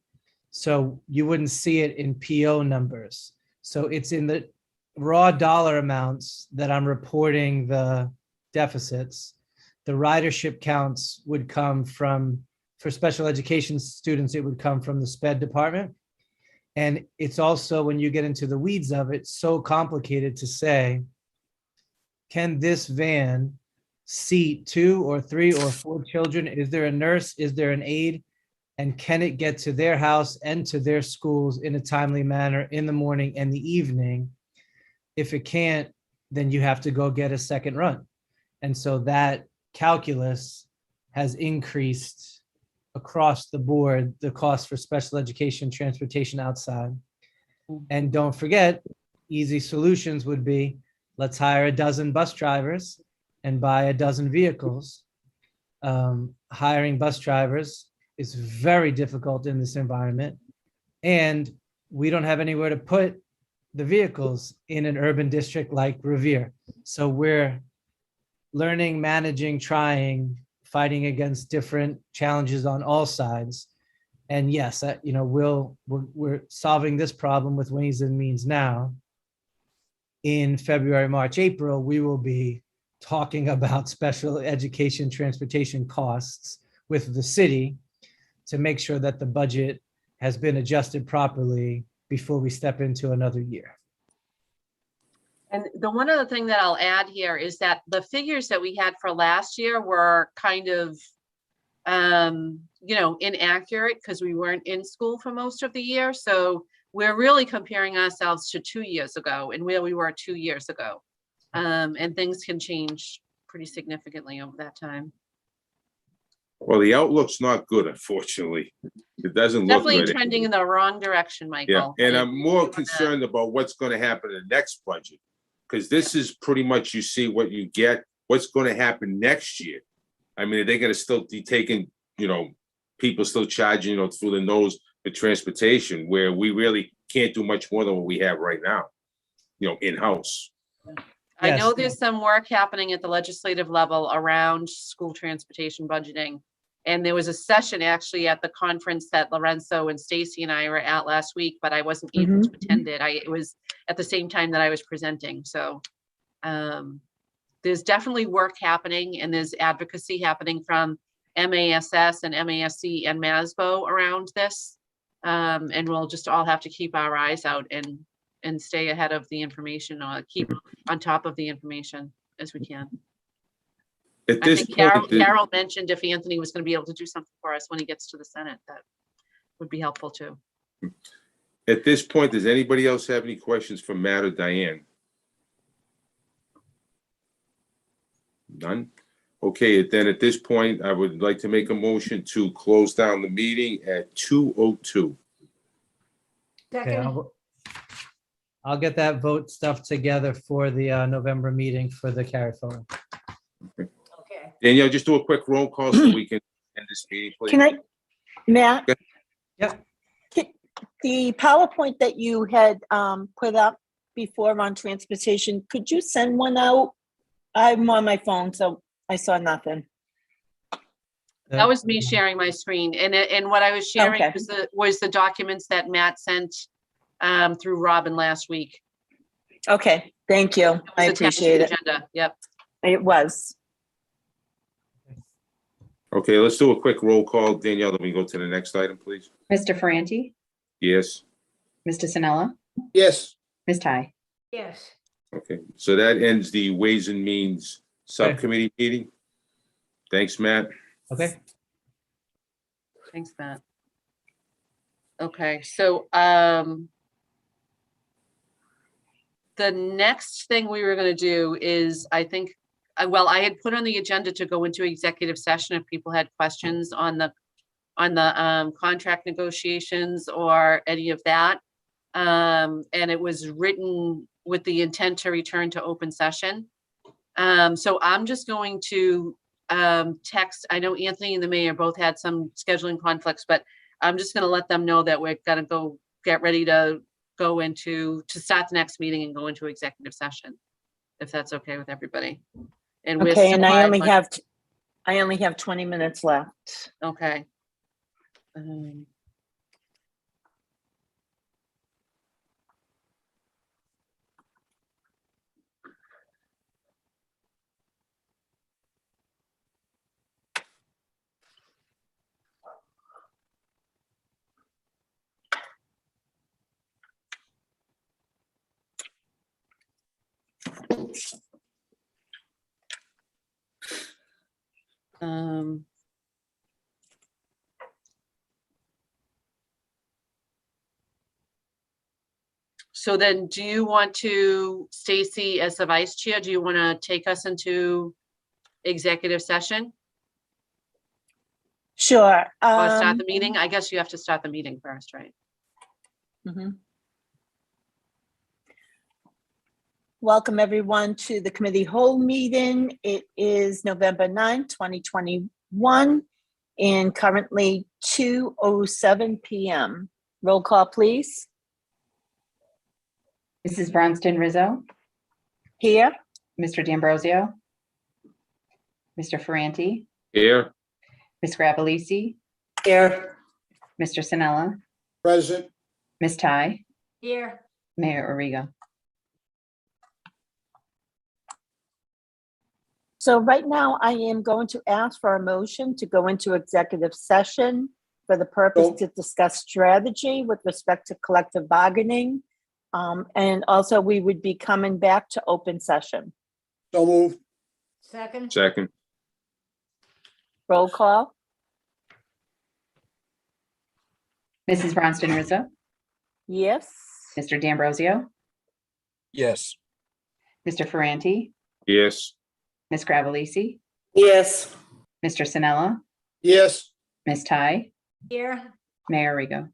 So you wouldn't see it in PO numbers. So it's in the raw dollar amounts that I'm reporting the deficits. The ridership counts would come from, for special education students, it would come from the SPED department. And it's also, when you get into the weeds of it, so complicated to say, can this van seat 2 or 3 or 4 children? Is there a nurse? Is there an aide? And can it get to their house and to their schools in a timely manner in the morning and the evening? If it can't, then you have to go get a second run. And so that calculus has increased across the board, the cost for special education transportation outside. And don't forget, easy solutions would be, let's hire a dozen bus drivers and buy a dozen vehicles. Hiring bus drivers is very difficult in this environment. And we don't have anywhere to put the vehicles in an urban district like Revere. So we're learning, managing, trying, fighting against different challenges on all sides. And yes, we're solving this problem with ways and means now. In February, March, April, we will be talking about special education transportation costs with the city to make sure that the budget has been adjusted properly before we step into another year. And the one other thing that I'll add here is that the figures that we had for last year were kind of, inaccurate because we weren't in school for most of the year. So we're really comparing ourselves to 2 years ago and where we were 2 years ago. And things can change pretty significantly over that time. Well, the outlook's not good, unfortunately. It doesn't look Definitely good. trending in the wrong direction, Yeah, Michael. and I'm more concerned about what's going to happen in the next budget, because this is pretty much, you see what you get, what's going to happen next year. I mean, are they going to still be taking, people still charging, through the nose for transportation, where we really can't do much more than what we have right now, in-house. I know Yes. there's some work happening at the legislative level around school transportation budgeting. And there was a session actually at the conference that Lorenzo and Stacy and I were at last week, but I wasn't able to attend it. It was at the same time that I was presenting. So there's definitely work happening, and there's advocacy happening from MASS and MASC and MASBO around this. And we'll just all have to keep our eyes out and stay ahead of the information, or keep on top of the information as we can. At I this think point, Carol mentioned if Anthony was going to be able to do something for us when he gets to the Senate, that would be helpful too. at this point, does anybody else have any questions for Matt or Diane? None? Okay, then at this point, I would like to make a motion to close down the meeting at 2:02. Okay, Second, I'll get that vote stuff together for the November meeting for the carry forward. okay. Danielle, just do a quick roll call so we can end this meeting, please. Can I, Matt? Yep. The PowerPoint that you had put up before on transportation, could you send one out? I'm on my phone, so I saw nothing. That was me sharing my screen, and what I was sharing Okay. was the documents that Matt sent through Robin last week. Okay, thank you. It I was attached to appreciate the it. agenda. Yep. It was. Okay, let's do a quick roll call. Danielle, let me go to the next item, please. Mr. Ferranti, Yes. Mr. Sinella, Yes, Ms. Ty. Yes, Okay, so that ends the Ways and Means Subcommittee meeting. Thanks, Matt. Okay, Thanks, Matt. Okay, so the next thing we were gonna do is, I think, well, I had put on the agenda to go into executive session if people had questions on the contract negotiations or any of that. And it was written with the intent to return to open session. So I'm just going to text, I know Anthony and the mayor both had some scheduling conflicts, but I'm just gonna let them know that we're gonna go get ready to go into, to start the next meeting and go into executive session, if that's okay with everybody. And we're Okay, and still I live only have 20 minutes left. Okay. So then, do you want to, Stacy, as the vice chair, do you want to take us into executive session Sure. or start the meeting? I guess you have to start the meeting first, right? Mhm. Welcome, everyone, to the committee whole meeting. It is November 9, 2021, and currently 2:07 p.m. Roll call, please. Mrs. Bronston Rizzo, Here. Mr. D'Ambrosio, Mr. Ferranti, Here. Ms. Grabelisi, Here. Mr. Sinella, present. Ms. Ty, here, Mayor Origo. So right now, I am going to ask for a motion to go into executive session for the purpose So- to discuss strategy with respect to collective bargaining. And also, we would be coming back to open session. So moved. second, Second. Roll call. Mrs. Bronston Rizzo, Yes. Mr. D'Ambrosio, Yes. Mr. Ferranti, Yes. Ms. Grabelisi, Yes. Mr. Sinella, Yes, Ms. Ty, here, Mayor Origo.